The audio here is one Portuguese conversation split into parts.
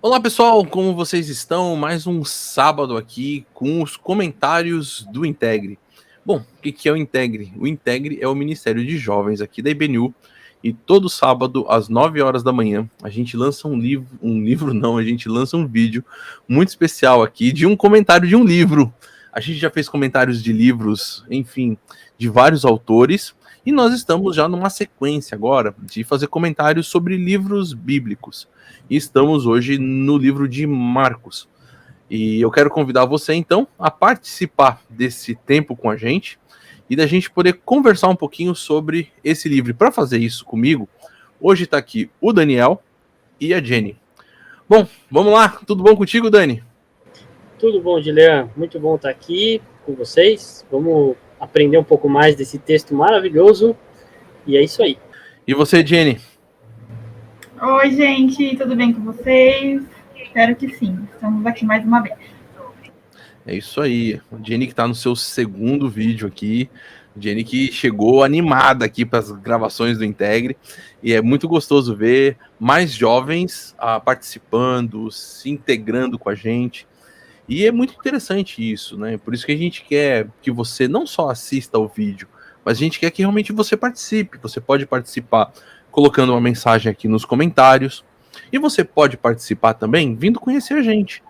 Olá pessoal, como vocês estão? Mais um sábado aqui com os comentários do Integre. Bom, o que é o Integre? O Integre é o Ministério de Jovens aqui da IBNU e todo sábado às 9 horas da manhã a gente lança a gente lança um vídeo muito especial aqui de um comentário de um livro. A gente já fez comentários de livros, enfim, de vários autores e nós estamos já numa sequência agora de fazer comentários sobre livros bíblicos. E estamos hoje no livro de Marcos. E eu quero convidar você, então, a participar desse tempo com a gente e da gente poder conversar um pouquinho sobre esse livro. Para fazer isso comigo, hoje está aqui o Daniel e a Jenny. Bom, vamos lá. Tudo bom contigo, Dani? Tudo bom, Guilherme? Muito bom estar aqui com vocês. Vamos aprender um pouco mais desse texto maravilhoso. E é isso aí. E você, Jenny? Oi, gente, tudo bem com vocês? Espero que sim. Estamos aqui mais uma vez. É isso aí. A Jenny que está no seu segundo vídeo aqui. Jenny que chegou animada aqui para as gravações do Integre. E é muito gostoso ver mais jovens participando, se integrando com a gente. E é muito interessante isso, né? Por isso que a gente quer que você não só assista ao vídeo, mas a gente quer que realmente você participe. Você pode participar colocando uma mensagem aqui nos comentários. E você pode participar também vindo conhecer a gente.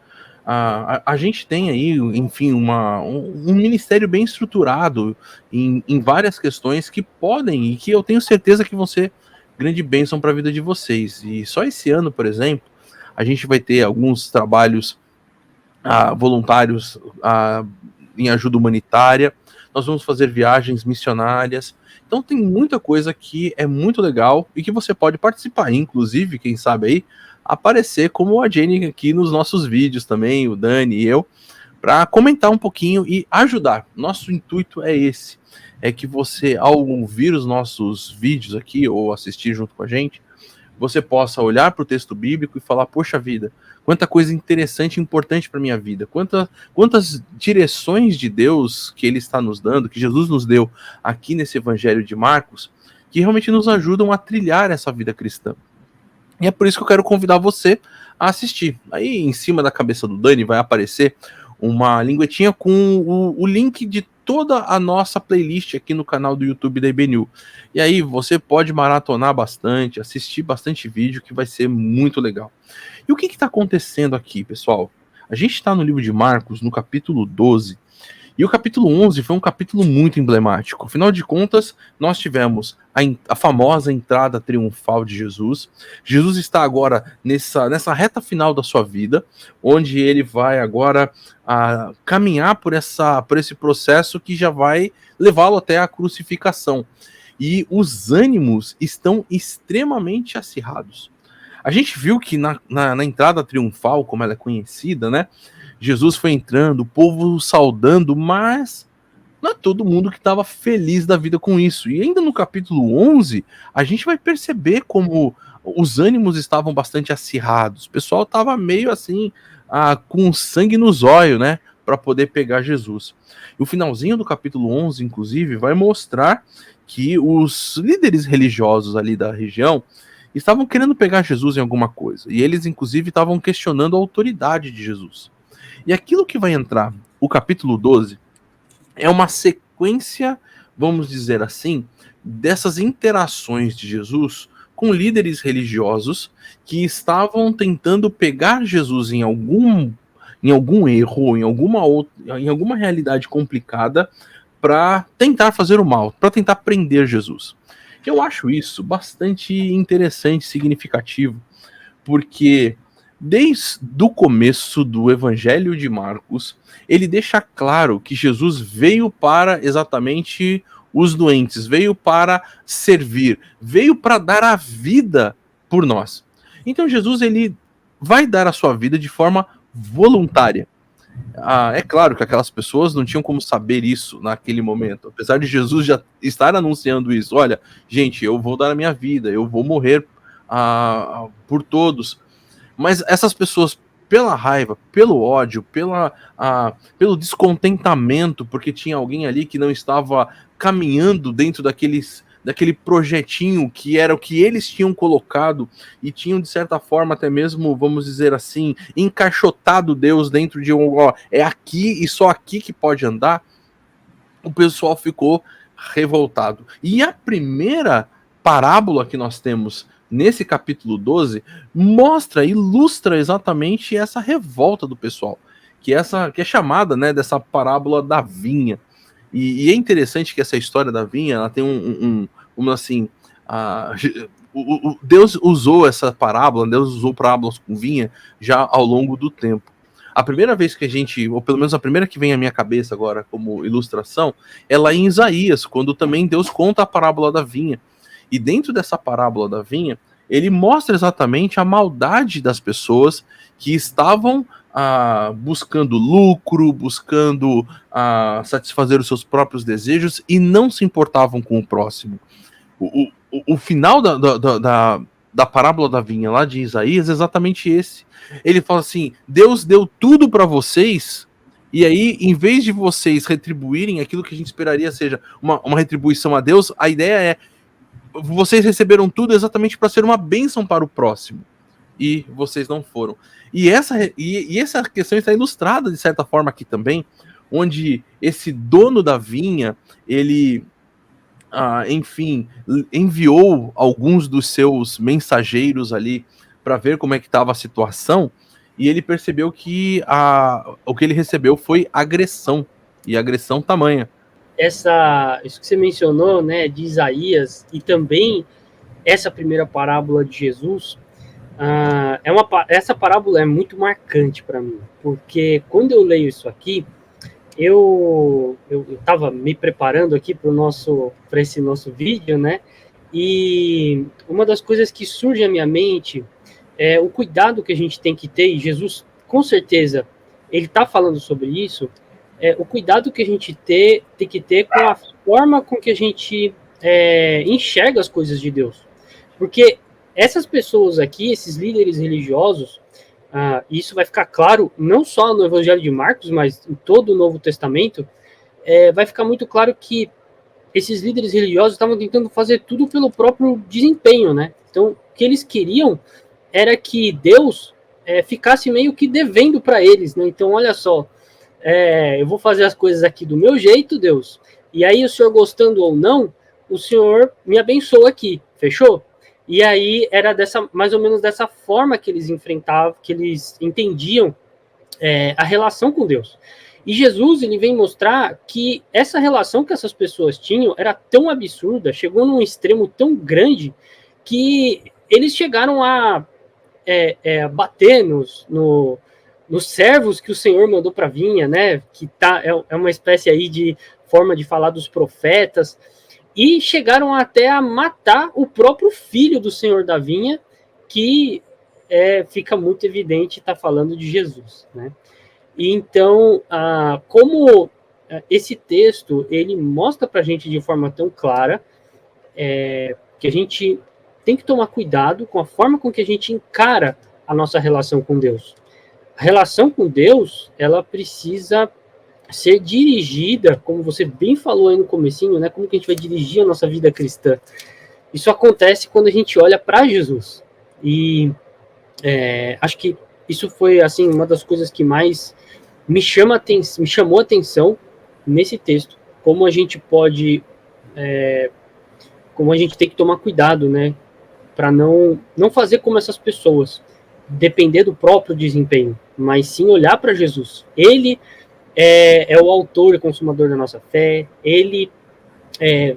A gente tem aí, enfim, um ministério bem estruturado em várias questões que podem e que eu tenho certeza que vão ser grande bênção para a vida de vocês. E só esse ano, por exemplo, a gente vai ter alguns trabalhos voluntários em ajuda humanitária. Nós vamos fazer viagens missionárias. Então tem muita coisa que é muito legal e que você pode participar, inclusive, quem sabe aí, aparecer como a Jenny aqui nos nossos vídeos também, o Dani e eu, para comentar um pouquinho e ajudar. Nosso intuito é esse, é que você, ao ouvir os nossos vídeos aqui ou assistir junto com a gente, você possa olhar para o texto bíblico e falar, poxa vida, quanta coisa interessante e importante para a minha vida, quantas direções de Deus que Ele está nos dando, que Jesus nos deu aqui nesse Evangelho de Marcos, que realmente nos ajudam a trilhar essa vida cristã. E é por isso que eu quero convidar você a assistir. Aí em cima da cabeça do Dani vai aparecer uma linguetinha com o link de toda a nossa playlist aqui no canal do YouTube da IBNU. E aí você pode maratonar bastante, assistir bastante vídeo, que vai ser muito legal. E o que está acontecendo aqui, pessoal? A gente está no livro de Marcos, no capítulo 12, e o capítulo 11 foi um capítulo muito emblemático. Afinal de contas, nós tivemos a famosa entrada triunfal de Jesus. Jesus está agora nessa reta final da sua vida, onde ele vai agora caminhar por esse processo que já vai levá-lo até a crucificação. E os ânimos estão extremamente acirrados. A gente viu que na entrada triunfal, como ela é conhecida, né? Jesus foi entrando, o povo saudando, mas não é todo mundo que estava feliz da vida com isso. E ainda no capítulo 11, a gente vai perceber como os ânimos estavam bastante acirrados. O pessoal estava meio assim, com sangue nos olhos, né? Para poder pegar Jesus. E o finalzinho do capítulo 11, inclusive, vai mostrar que os líderes religiosos ali da região estavam querendo pegar Jesus em alguma coisa. E eles, inclusive, estavam questionando a autoridade de Jesus. E aquilo que vai entrar, o capítulo 12, é uma sequência, vamos dizer assim, dessas interações de Jesus com líderes religiosos que estavam tentando pegar Jesus em algum erro, em alguma realidade complicada, para tentar fazer o mal, para tentar prender Jesus. Eu acho isso bastante interessante, significativo, porque desde o começo do Evangelho de Marcos, ele deixa claro que Jesus veio para exatamente os doentes, veio para servir, veio para dar a vida por nós. Então Jesus, ele vai dar a sua vida de forma voluntária. É claro que aquelas pessoas não tinham como saber isso naquele momento, apesar de Jesus já estar anunciando isso. Olha, gente, eu vou dar a minha vida, eu vou morrer por todos. Mas essas pessoas, pela raiva, pelo ódio, pelo descontentamento, porque tinha alguém ali que não estava caminhando dentro daquele projetinho que era o que eles tinham colocado e tinham, de certa forma, até mesmo, vamos dizer assim, encaixotado Deus dentro de é aqui e só aqui que pode andar, o pessoal ficou revoltado. E a primeira parábola que nós temos nesse capítulo 12 ilustra exatamente essa revolta do pessoal, que é chamada, né, dessa parábola da vinha. E é interessante que essa história da vinha, ela tem assim, Deus usou essa parábola, Deus usou parábolas com vinha já ao longo do tempo. A primeira vez que a gente, ou pelo menos a primeira que vem à minha cabeça agora como ilustração, é lá em Isaías, quando também Deus conta a parábola da vinha. E dentro dessa parábola da vinha, ele mostra exatamente a maldade das pessoas que estavam buscando lucro, buscando satisfazer os seus próprios desejos e não se importavam com o próximo. O final da parábola da vinha lá de Isaías é exatamente esse. Ele fala assim, Deus deu tudo para vocês, e aí, em vez de vocês retribuírem aquilo que a gente esperaria seja uma retribuição a Deus, a ideia é, vocês receberam tudo exatamente para ser uma bênção para o próximo, e vocês não foram. E essa questão está ilustrada, de certa forma, aqui também, onde esse dono da vinha, ele... enfim, enviou alguns dos seus mensageiros ali para ver como é que estava a situação, e ele percebeu que o que ele recebeu foi agressão, e agressão tamanha. Isso que você mencionou, né, de Isaías, e também essa primeira parábola de Jesus, essa parábola é muito marcante para mim, porque quando eu leio isso aqui, eu estava me preparando aqui para esse nosso vídeo, né? E uma das coisas que surge à minha mente é o cuidado que a gente tem que ter, e Jesus, com certeza, ele está falando sobre isso, o cuidado que a gente tem que ter com a forma com que a gente enxerga as coisas de Deus. Porque essas pessoas aqui, esses líderes religiosos, isso vai ficar claro não só no Evangelho de Marcos, mas em todo o Novo Testamento, vai ficar muito claro que esses líderes religiosos estavam tentando fazer tudo pelo próprio desempenho, né? Então, o que eles queriam era que Deus ficasse meio que devendo para eles, né? Então, olha só, eu vou fazer as coisas aqui do meu jeito, Deus, e aí o Senhor gostando ou não, o Senhor me abençoa aqui, fechou? E aí era mais ou menos dessa forma que eles enfrentavam, que eles entendiam a relação com Deus. E Jesus, ele vem mostrar que essa relação que essas pessoas tinham era tão absurda, chegou num extremo tão grande, que eles chegaram a bater nos servos que o Senhor mandou para a vinha, né? Que é uma espécie aí de forma de falar dos profetas, e chegaram até a matar o próprio filho do Senhor da vinha, que fica muito evidente, está falando de Jesus, né? E então, como esse texto, ele mostra para a gente de forma tão clara que a gente tem que tomar cuidado com a forma com que a gente encara a nossa relação com Deus. A relação com Deus, ela precisa ser dirigida, como você bem falou aí no comecinho, né? Como que a gente vai dirigir a nossa vida cristã? Isso acontece quando a gente olha para Jesus. E acho que isso foi assim uma das coisas que mais me chamou a atenção nesse texto. Como a gente pode, como a gente tem que tomar cuidado, né? Para não fazer como essas pessoas, depender do próprio desempenho, mas sim olhar para Jesus. Ele é o autor e consumador da nossa fé, ele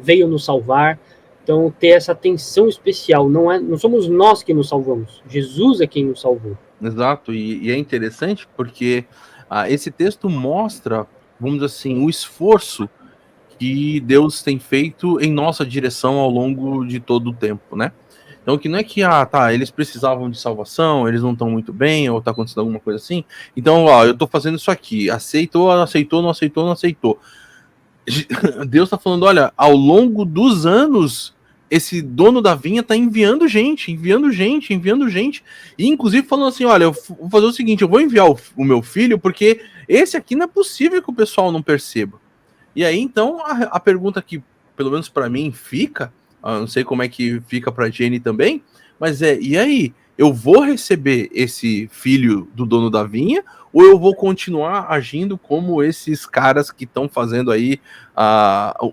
veio nos salvar, então ter essa atenção especial, não somos nós que nos salvamos, Jesus é quem nos salvou. Exato, e é interessante porque esse texto mostra, vamos dizer assim, o esforço que Deus tem feito em nossa direção ao longo de todo o tempo, né? Então, que não é que, eles precisavam de salvação, eles não estão muito bem, ou tá acontecendo alguma coisa assim. Então, eu tô fazendo isso aqui. Aceitou, não aceitou. Deus tá falando, olha, ao longo dos anos, esse dono da vinha tá enviando gente. E, inclusive, falando assim, olha, eu vou fazer o seguinte, eu vou enviar o meu filho, porque esse aqui não é possível que o pessoal não perceba. E aí, então, a pergunta que, pelo menos para mim, fica não sei como é que fica para Jenny também, mas e aí? Eu vou receber esse filho do dono da vinha ou eu vou continuar agindo como esses caras que estão fazendo aí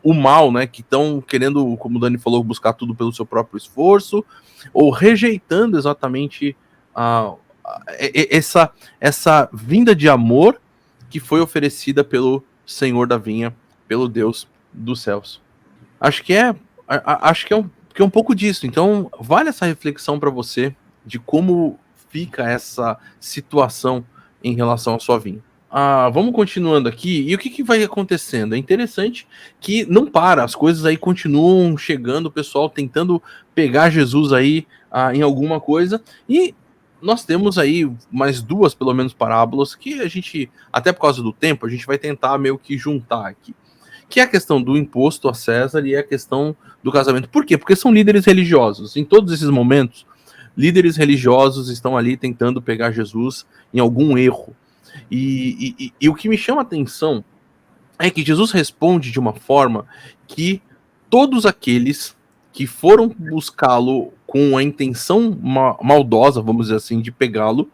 o mal, né? Que estão querendo, como o Dani falou, buscar tudo pelo seu próprio esforço, ou rejeitando exatamente essa vinda de amor que foi oferecida pelo Senhor da vinha, pelo Deus dos céus. Acho que é um pouco disso. Então, vale essa reflexão para você de como fica essa situação em relação à sua vinha. Vamos continuando aqui. E o que vai acontecendo? É interessante que não para, as coisas aí continuam chegando, o pessoal tentando pegar Jesus aí em alguma coisa. E nós temos aí mais duas, pelo menos, parábolas que a gente, até por causa do tempo, a gente vai tentar meio que juntar aqui. Que é a questão do imposto a César e a questão do casamento. Por quê? Porque são líderes religiosos. Em todos esses momentos, líderes religiosos estão ali tentando pegar Jesus em algum erro. E o que me chama a atenção é que Jesus responde de uma forma que todos aqueles que foram buscá-lo com a intenção maldosa, vamos dizer assim, de pegá-lo,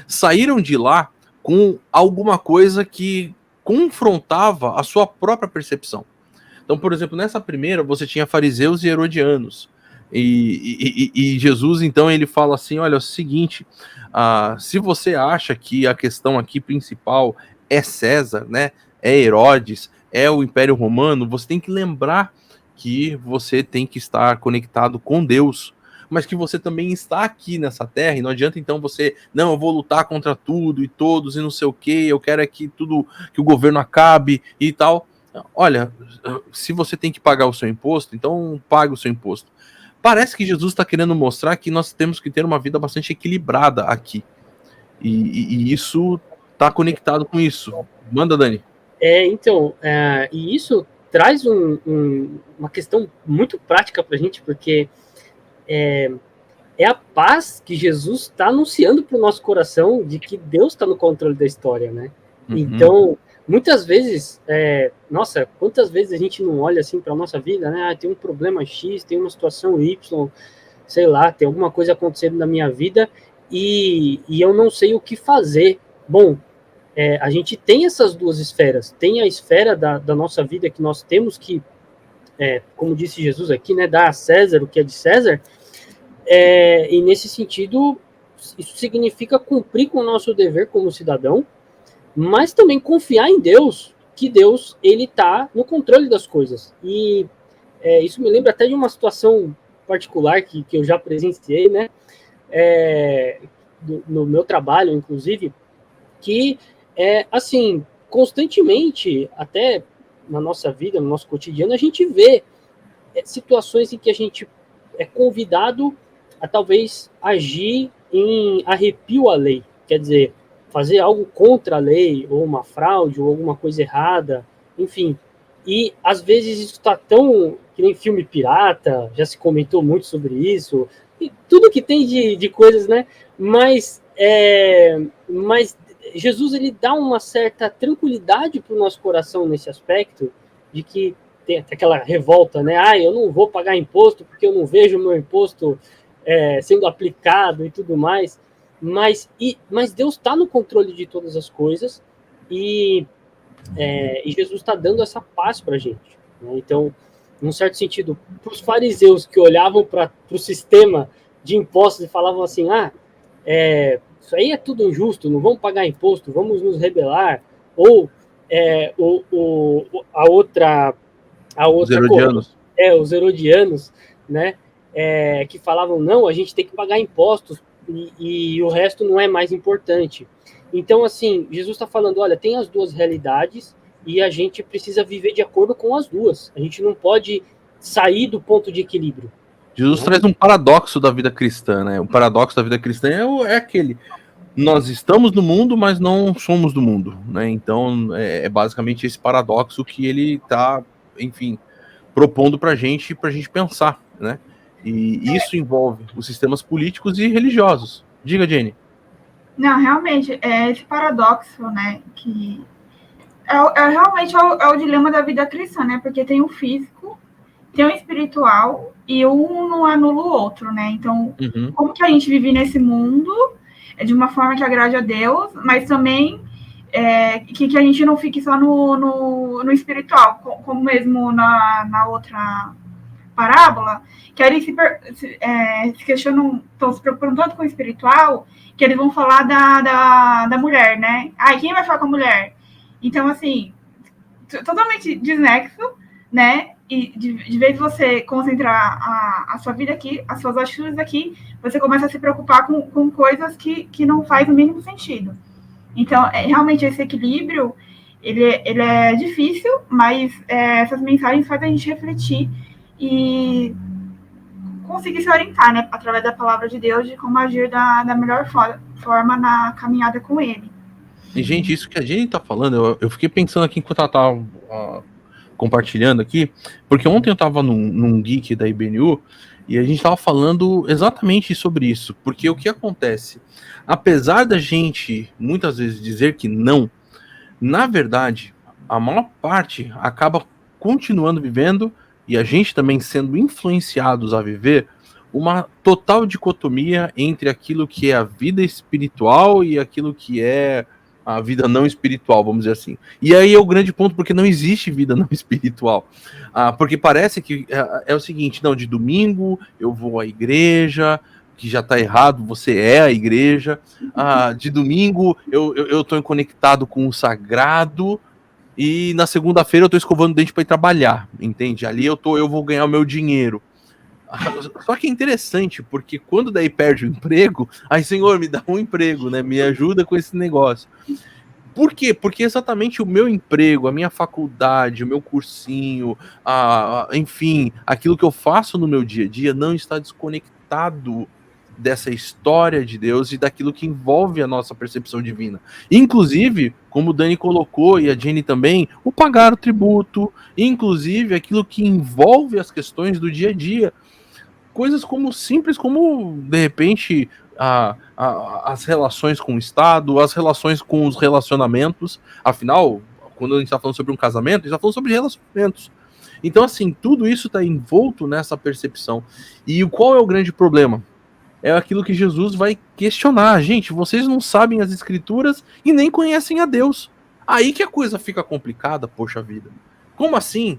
saíram de lá com alguma coisa que confrontava a sua própria percepção. Então, por exemplo, nessa primeira, você tinha fariseus e herodianos. E Jesus, então, ele fala assim, olha, é o seguinte, se você acha que a questão aqui principal é César, né, é Herodes, é o Império Romano, você tem que lembrar que você tem que estar conectado com Deus, mas que você também está aqui nessa terra, e não adianta então você, não, eu vou lutar contra tudo e todos e não sei o que, eu quero que tudo, que o governo acabe e tal. Olha, se você tem que pagar o seu imposto, então pague o seu imposto. Parece que Jesus está querendo mostrar que nós temos que ter uma vida bastante equilibrada aqui. E isso está conectado com isso. Manda, Dani. E isso traz uma questão muito prática para a gente, porque é a paz que Jesus está anunciando para o nosso coração de que Deus está no controle da história, né? Uhum. Então, muitas vezes, quantas vezes a gente não olha assim para a nossa vida, né? Tem um problema X, tem uma situação Y, sei lá, tem alguma coisa acontecendo na minha vida e eu não sei o que fazer. Bom, a gente tem essas duas esferas. Tem a esfera da nossa vida que nós temos que, como disse Jesus aqui, né? Dar a César o que é de César. E nesse sentido, isso significa cumprir com o nosso dever como cidadão, mas também confiar em Deus, que Deus, ele está no controle das coisas. E isso me lembra até de uma situação particular que eu já presenciei, né? No meu trabalho, inclusive, que, assim, constantemente, até na nossa vida, no nosso cotidiano, a gente vê situações em que a gente é convidado a talvez agir em arrepio à lei, quer dizer, fazer algo contra a lei, ou uma fraude, ou alguma coisa errada, enfim. E às vezes isso está tão, que nem filme pirata, já se comentou muito sobre isso, e tudo que tem de coisas, né? Mas Jesus, ele dá uma certa tranquilidade para o nosso coração nesse aspecto, de que tem aquela revolta, né? Eu não vou pagar imposto porque eu não vejo o meu imposto sendo aplicado e tudo mais. Mas Deus está no controle de todas as coisas e Jesus está dando essa paz para a gente. Né? Então, num certo sentido, para os fariseus que olhavam para o sistema de impostos e falavam assim, isso aí é tudo injusto, não vamos pagar imposto, vamos nos rebelar, ou a outra os herodianos. Os herodianos, né? Que falavam, não, a gente tem que pagar impostos e o resto não é mais importante. Então, assim, Jesus está falando, olha, tem as duas realidades e a gente precisa viver de acordo com as duas. A gente não pode sair do ponto de equilíbrio. Jesus traz um paradoxo da vida cristã, né? O paradoxo da vida cristã é aquele... Nós estamos no mundo, mas não somos do mundo, né? Então, é basicamente esse paradoxo que ele está, enfim, propondo para a gente pensar, né? E isso envolve os sistemas políticos e religiosos. Diga, Jenny. Não, realmente, esse paradoxo, né, que realmente é o dilema da vida cristã, né? Porque tem o físico, tem o espiritual e um não anula o outro, né? Então, Uhum. como que a gente vive nesse mundo de uma forma que agrade a Deus, mas também que a gente não fique só no espiritual, como mesmo na outra parábola, que eles se questionam, estão se preocupando tanto com o espiritual, que eles vão falar da mulher, né? Ah, quem vai falar com a mulher? Então, assim, totalmente desnexo, né? E de vez de você concentrar a sua vida aqui, as suas atitudes aqui, você começa a se preocupar com coisas que não faz o mínimo sentido. Então, realmente, esse equilíbrio, ele é difícil, mas essas mensagens fazem a gente refletir e conseguir se orientar, né? Através da palavra de Deus, de como agir da melhor forma na caminhada com ele. E, gente, isso que a Jenny tá falando, eu fiquei pensando aqui enquanto ela tava compartilhando aqui, porque ontem eu tava num geek da IBNU e a gente tava falando exatamente sobre isso, porque o que acontece? Apesar da gente muitas vezes dizer que não, na verdade, a maior parte acaba continuando vivendo e a gente também sendo influenciados a viver uma total dicotomia entre aquilo que é a vida espiritual e aquilo que é a vida não espiritual, vamos dizer assim. E aí é o grande ponto, porque não existe vida não espiritual. Porque parece que é o seguinte, não, de domingo eu vou à igreja, que já tá errado, você é a igreja. De domingo eu tô conectado com o sagrado, e na segunda-feira eu tô escovando o dente para ir trabalhar, entende? Ali eu vou ganhar o meu dinheiro. Só que é interessante, porque quando daí perde o emprego, aí, Senhor, me dá um emprego, né? Me ajuda com esse negócio. Por quê? Porque exatamente o meu emprego, a minha faculdade, o meu cursinho, enfim, aquilo que eu faço no meu dia a dia não está desconectado dessa história de Deus e daquilo que envolve a nossa percepção divina. Inclusive, como o Dani colocou e a Jenny também, o pagar o tributo, inclusive aquilo que envolve as questões do dia a dia. Coisas como simples, como, de repente, as relações com o Estado, as relações com os relacionamentos. Afinal, quando a gente está falando sobre um casamento, a gente está falando sobre relacionamentos. Então, assim, tudo isso está envolto nessa percepção. E qual é o grande problema? É aquilo que Jesus vai questionar. Gente, vocês não sabem as escrituras e nem conhecem a Deus. Aí que a coisa fica complicada, poxa vida. Como assim?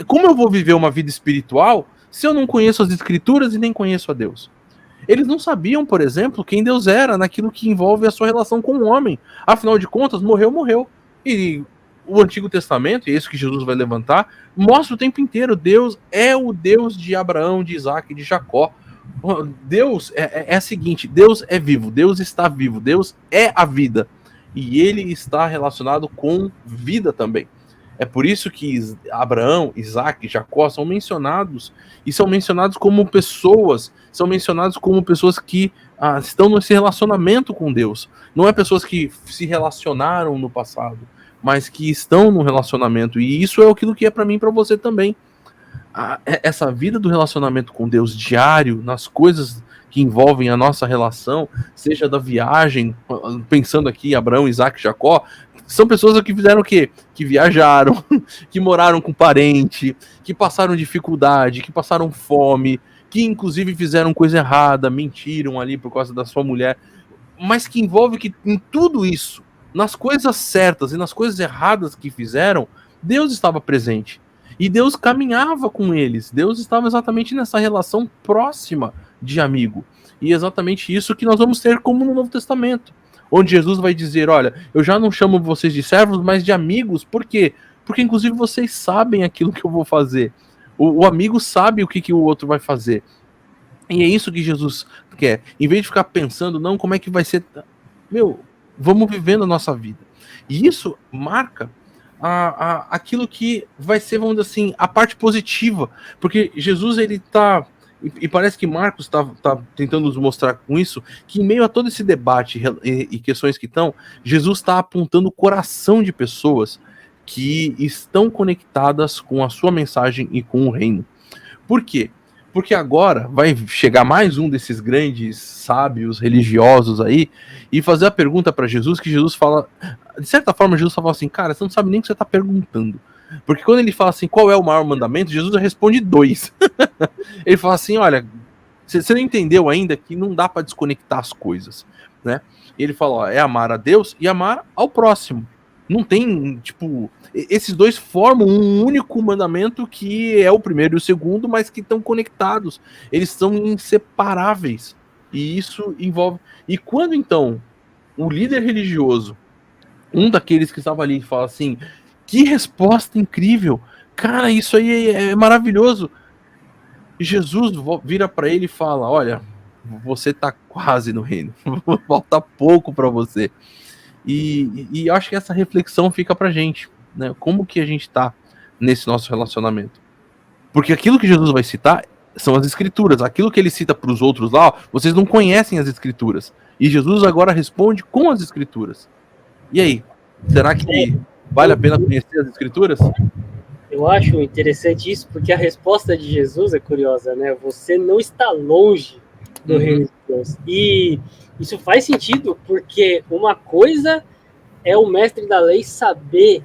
Como eu vou viver uma vida espiritual se eu não conheço as escrituras e nem conheço a Deus? Eles não sabiam, por exemplo, quem Deus era naquilo que envolve a sua relação com o homem. Afinal de contas, morreu. E o Antigo Testamento, e é isso que Jesus vai levantar, mostra o tempo inteiro, Deus é o Deus de Abraão, de Isaac e de Jacó. Deus é o seguinte, Deus é vivo, Deus está vivo, Deus é a vida. E ele está relacionado com vida também. É por isso que Abraão, Isaac e Jacó são mencionados, e são mencionados como pessoas, que estão nesse relacionamento com Deus. Não é pessoas que se relacionaram no passado, mas que estão no relacionamento. E isso é aquilo que é para mim e para você também. Essa vida do relacionamento com Deus diário, nas coisas que envolvem a nossa relação, seja da viagem, pensando aqui Abraão, Isaac, Jacó, são pessoas que fizeram o quê? Que viajaram, que moraram com parente, que passaram dificuldade, que passaram fome, que inclusive fizeram coisa errada, mentiram ali por causa da sua mulher, mas que envolve que em tudo isso, nas coisas certas e nas coisas erradas que fizeram, Deus estava presente. E Deus caminhava com eles. Deus estava exatamente nessa relação próxima de amigo. E é exatamente isso que nós vamos ter como no Novo Testamento. Onde Jesus vai dizer, olha, eu já não chamo vocês de servos, mas de amigos. Por quê? Porque inclusive vocês sabem aquilo que eu vou fazer. O amigo sabe o que o outro vai fazer. E é isso que Jesus quer. Em vez de ficar pensando, não, como é que vai ser... vamos vivendo a nossa vida. E isso marca aquilo que vai ser, vamos dizer assim, a parte positiva. Porque Jesus, ele tá... E parece que Marcos está tentando nos mostrar com isso, que em meio a todo esse debate e questões que estão, Jesus está apontando o coração de pessoas que estão conectadas com a sua mensagem e com o reino. Por quê? Porque agora vai chegar mais um desses grandes sábios religiosos aí e fazer a pergunta para Jesus, que Jesus fala... De certa forma, Jesus fala assim, cara, você não sabe nem o que você está perguntando. Porque quando ele fala assim, qual é o maior mandamento, Jesus responde 2. Ele fala assim, olha, você não entendeu ainda que não dá para desconectar as coisas, né? Ele fala, ó, é amar a Deus e amar ao próximo. Não tem, tipo, esses dois formam um único mandamento que é o primeiro e o segundo, mas que estão conectados. Eles são inseparáveis. E isso envolve... E quando, então, o líder religioso, um daqueles que estava ali, fala assim, que resposta incrível! Cara, isso aí é maravilhoso. E Jesus vira para ele e fala, olha, você tá quase no reino. Falta pouco para você. E acho que essa reflexão fica pra gente, né? Como que a gente tá nesse nosso relacionamento? Porque aquilo que Jesus vai citar são as escrituras. Aquilo que ele cita para os outros lá, ó, vocês não conhecem as escrituras. E Jesus agora responde com as escrituras. E aí? Será que vale a pena conhecer as escrituras? Eu acho interessante isso, porque a resposta de Jesus é curiosa, né? Você não está longe do reino de Deus. E isso faz sentido, porque uma coisa é o mestre da lei saber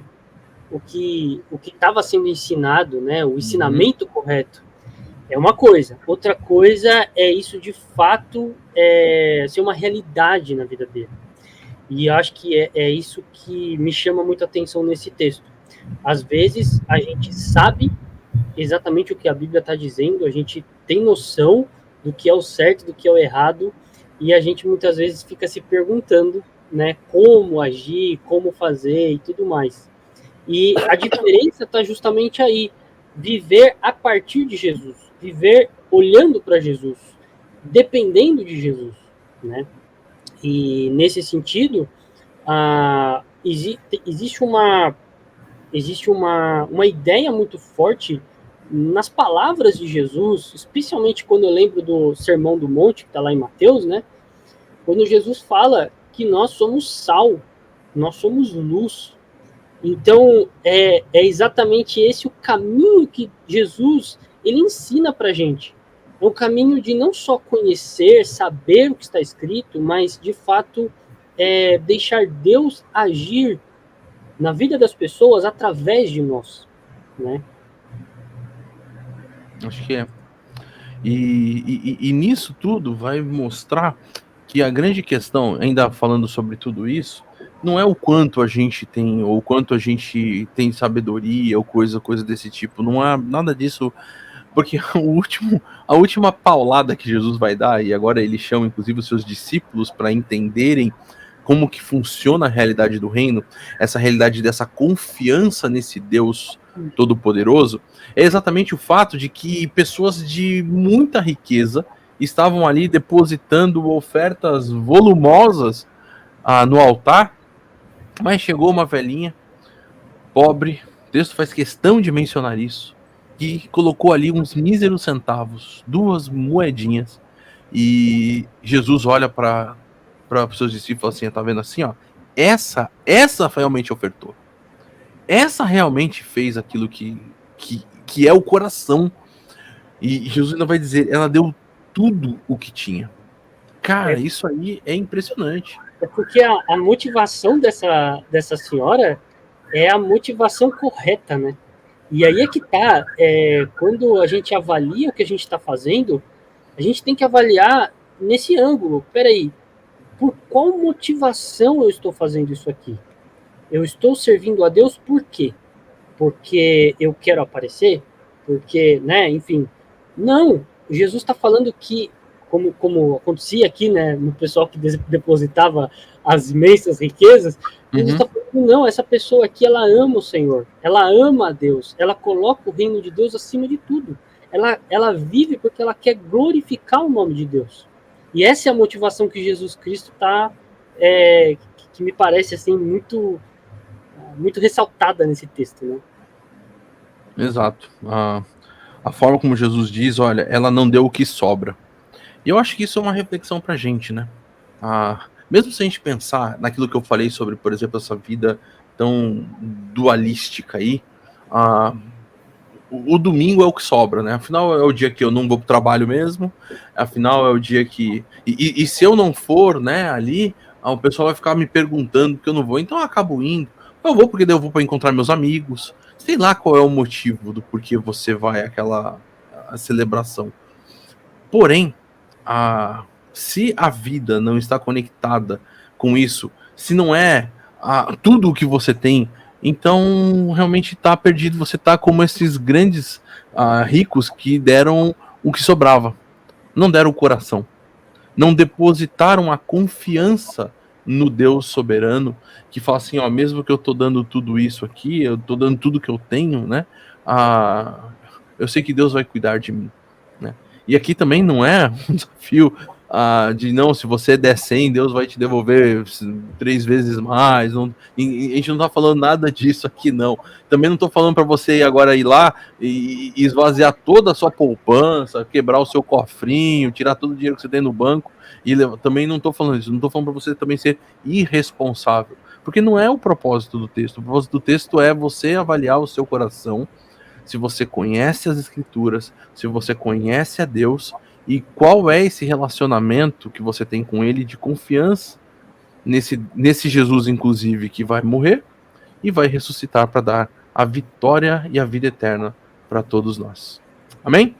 o que estava sendo ensinado, né? O ensinamento correto. É uma coisa. Outra coisa é isso de fato ser uma realidade na vida dele. E acho que é isso que me chama muito a atenção nesse texto. Às vezes a gente sabe exatamente o que a Bíblia está dizendo, a gente tem noção do que é o certo, do que é o errado, e a gente muitas vezes fica se perguntando, né, como agir, como fazer e tudo mais. E a diferença está justamente aí, viver a partir de Jesus, viver olhando para Jesus, dependendo de Jesus, né? E nesse sentido, existe uma ideia muito forte nas palavras de Jesus, especialmente quando eu lembro do Sermão do Monte, que está lá em Mateus, né? Quando Jesus fala que nós somos sal, nós somos luz. Então, é exatamente esse o caminho que Jesus ele ensina para a gente. É um caminho de não só conhecer, saber o que está escrito, mas, de fato, deixar Deus agir na vida das pessoas através de nós, né? Acho que é. E nisso tudo vai mostrar que a grande questão, ainda falando sobre tudo isso, não é o quanto a gente tem, ou o quanto a gente tem sabedoria, ou coisa desse tipo. Não é nada disso, porque a última paulada que Jesus vai dar, e agora ele chama inclusive os seus discípulos para entenderem como que funciona a realidade do reino, essa realidade dessa confiança nesse Deus Todo-Poderoso, é exatamente o fato de que pessoas de muita riqueza estavam ali depositando ofertas volumosas no altar, mas chegou uma velhinha pobre, o texto faz questão de mencionar isso, que colocou ali uns míseros centavos, 2 moedinhas, e Jesus olha para os seus discípulos assim, tá vendo assim, ó, essa realmente ofertou, essa realmente fez aquilo que é o coração, e Jesus ainda vai dizer, ela deu tudo o que tinha. Cara, isso aí é impressionante. É porque a motivação dessa senhora é a motivação correta, né? E aí é que tá, quando a gente avalia o que a gente está fazendo, a gente tem que avaliar nesse ângulo. Peraí, por qual motivação eu estou fazendo isso aqui? Eu estou servindo a Deus por quê? Porque eu quero aparecer? Porque, né, enfim. Não, Jesus está falando que, como acontecia aqui, né, no pessoal que depositava as imensas riquezas, Jesus está falando, não, essa pessoa aqui, ela ama o Senhor, ela ama a Deus, ela coloca o reino de Deus acima de tudo. Ela vive porque ela quer glorificar o nome de Deus. E essa é a motivação que Jesus Cristo está, que me parece assim muito ressaltada nesse texto, né? Exato. A forma como Jesus diz, olha, ela não deu o que sobra. E eu acho que isso é uma reflexão pra gente, né? Mesmo se a gente pensar naquilo que eu falei sobre, por exemplo, essa vida tão dualística aí, o domingo é o que sobra, né? Afinal, é o dia que eu não vou pro trabalho mesmo, afinal, é o dia que... E se eu não for, né, ali, o pessoal vai ficar me perguntando que eu não vou, então eu acabo indo. Eu vou porque eu vou para encontrar meus amigos. sei lá qual é o motivo do porquê você vai àquela celebração. Porém, se a vida não está conectada com isso, se não é tudo o que você tem, então realmente está perdido. Você está como esses grandes ricos que deram o que sobrava. Não deram o coração. Não depositaram a confiança no Deus soberano, que fala assim, ó, mesmo que eu tô dando tudo isso aqui, eu tô dando tudo que eu tenho, né? Eu sei que Deus vai cuidar de mim, né? E aqui também não é um desafio de não, se você der 100, Deus vai te devolver 3 vezes mais. Não, a gente não tá falando nada disso aqui, não. Também não tô falando para você agora ir lá e esvaziar toda a sua poupança, quebrar o seu cofrinho, tirar todo o dinheiro que você tem no banco. E também não tô falando isso, não tô falando para você também ser irresponsável, porque não é o propósito do texto. O propósito do texto é você avaliar o seu coração, se você conhece as escrituras, se você conhece a Deus, e qual é esse relacionamento que você tem com ele de confiança nesse Jesus, inclusive, que vai morrer e vai ressuscitar para dar a vitória e a vida eterna para todos nós. Amém?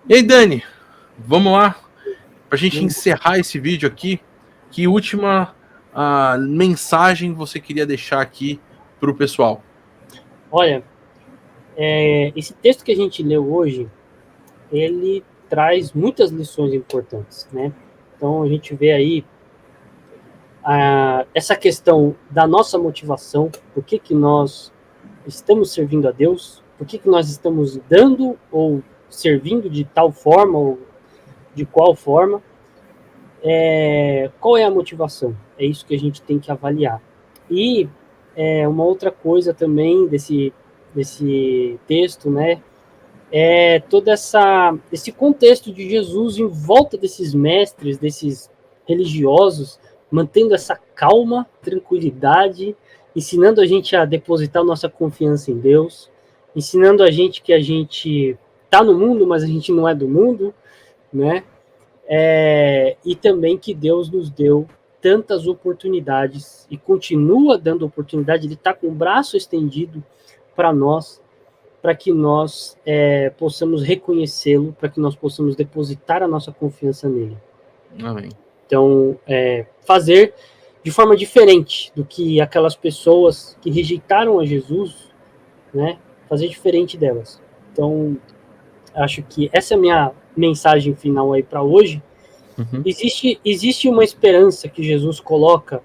E aí, Dani, vamos lá, para a gente encerrar esse vídeo aqui, que última mensagem você queria deixar aqui para o pessoal? Olha, esse texto que a gente leu hoje, ele traz muitas lições importantes, né? Então a gente vê aí essa questão da nossa motivação, por que nós estamos servindo a Deus, por que nós estamos dando ou servindo de tal forma ou de qual forma, qual é a motivação? É isso que a gente tem que avaliar. E uma outra coisa também desse texto, né, todo esse contexto de Jesus em volta desses mestres, desses religiosos, mantendo essa calma, tranquilidade, ensinando a gente a depositar nossa confiança em Deus, ensinando a gente que a gente está no mundo, mas a gente não é do mundo, né? E também que Deus nos deu tantas oportunidades e continua dando oportunidade, Ele está com o braço estendido para nós, para que nós possamos reconhecê-lo, para que nós possamos depositar a nossa confiança nele. Amém. Então, fazer de forma diferente do que aquelas pessoas que rejeitaram a Jesus, né? Fazer diferente delas. Então, acho que essa é a minha mensagem final aí para hoje. Uhum. Existe uma esperança que Jesus coloca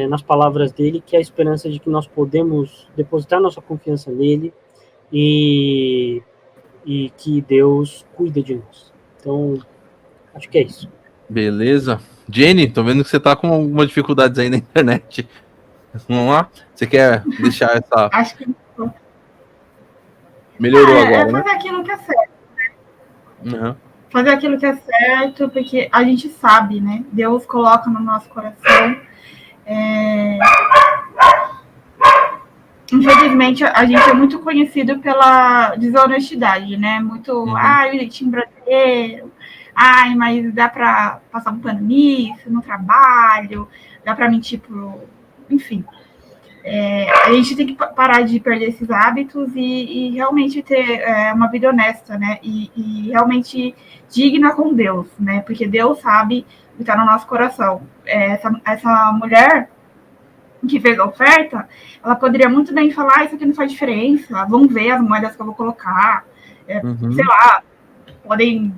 nas palavras dele, que é a esperança de que nós podemos depositar nossa confiança nele, e que Deus cuida de nós. Então, acho que é isso. Beleza. Jenny, tô vendo que você tá com algumas dificuldades aí na internet. Vamos lá? Você quer deixar essa... Acho que melhorou agora, fazer aquilo que é certo. Uhum. Fazer aquilo que é certo, porque a gente sabe, né? Deus coloca no nosso coração. Infelizmente, a gente é muito conhecido pela desonestidade, né? Muito, o jeitinho brasileiro, mas dá para passar um pano nisso, no trabalho, dá para mentir enfim. A gente tem que parar de perder esses hábitos e realmente ter uma vida honesta, né? E realmente digna com Deus, né? Porque Deus sabe o que está no nosso coração. Essa mulher que fez a oferta, ela poderia muito bem falar, isso aqui não faz diferença, vamos ver as moedas que eu vou colocar, sei lá, podem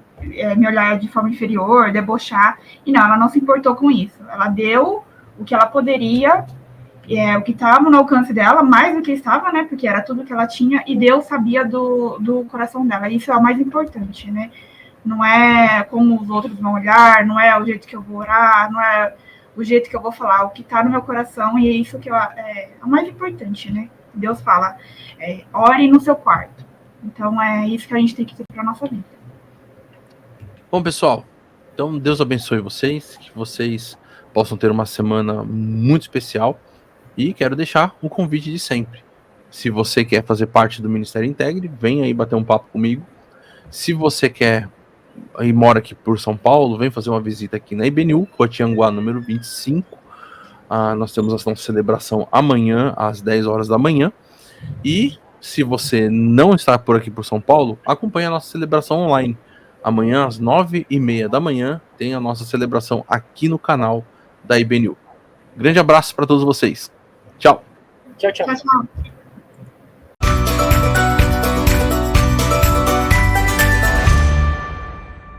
me olhar de forma inferior, debochar, e não, ela não se importou com isso, ela deu o que ela poderia, o que estava no alcance dela, mais do que estava, né, porque era tudo que ela tinha, e Deus sabia do coração dela, isso é o mais importante, né, não é como os outros vão olhar, não é o jeito que eu vou orar, não é o jeito que eu vou falar, o que está no meu coração, e é isso que é o mais importante, né? Deus fala, ore no seu quarto. Então, é isso que a gente tem que ter para a nossa vida. Bom, pessoal, então Deus abençoe vocês, que vocês possam ter uma semana muito especial, e quero deixar o convite de sempre. Se você quer fazer parte do Ministério Integre, vem aí bater um papo comigo. Se você quer e mora aqui por São Paulo, vem fazer uma visita aqui na IBNU, Rua Tianguá, número 25. Nós temos a nossa celebração amanhã, às 10 horas da manhã. E Se você não está por aqui por São Paulo, acompanhe a nossa celebração online. Amanhã, às 9h30 da manhã, tem a nossa celebração aqui no canal da IBNU. Grande abraço para todos vocês. Tchau. Tchau, tchau. Tchau, tchau.